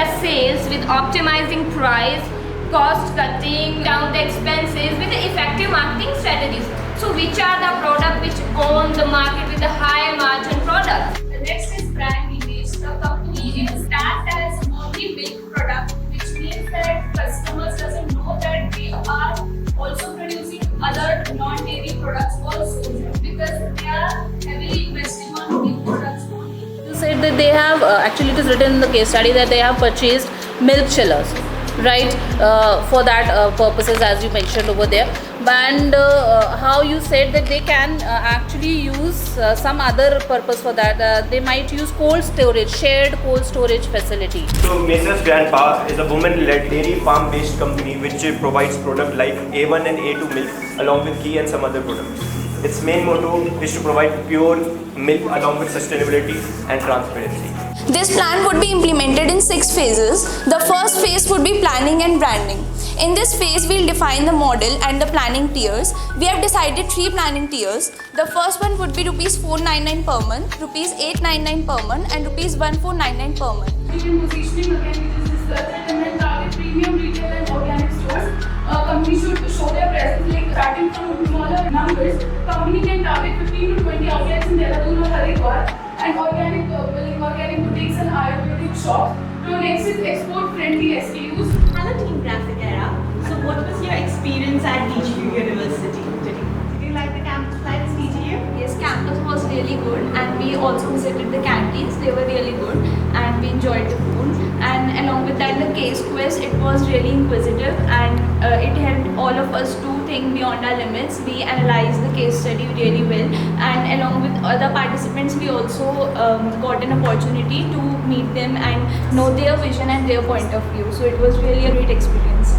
their sales with optimizing price, cost cutting down the expenses with the effective marketing strategies. So which are the products which own the market with the high margin products? The next is brand image. The company is tagged as only milk product, which means that customers doesn't know that they are also producing other non-dairy products also, because they are heavily investing on milk products only. You said that they have actually it is written in the case study that they have purchased milk chillers, right? For that purposes, as you mentioned over there. And how you said that they can actually use some other purpose for that. They might use cold storage, shared cold storage facility. So Mrs. Grandpa is a woman-led dairy farm-based company which provides products like A1 and A2 milk along with ghee and some other products. Its main motto is to provide pure milk along with sustainability and transparency. This plan would be implemented in 6 phases. The first phase would be planning and branding. In this phase, we'll define the model and the planning tiers. We have decided 3 planning tiers. The first one would be rupees 499 per month, rupees 899 per month, and rupees 1499 per month. Premium positioning, again, we just discussed it, and then target premium retail and organic stores. Company should show their presence, like starting from smaller numbers. Company can target 15 to 20 outlets in Dehradun or Haridwar, and organic boutiques and Ayurvedic shops. Now next is export-friendly SKUs. Hello Team Graphic Era. So what was your experience at DGU University? Did you like the campus life at DGU? Yes, campus was really good, and we also visited the canteens. They were really good, and we enjoyed the food. And along with that, the case quiz, it was really inquisitive, and it helped all of us to think beyond our limits. We analyzed the case study really well, and along with other participants, we also got an opportunity to meet them and know their vision and their point of view. So it was really a great experience.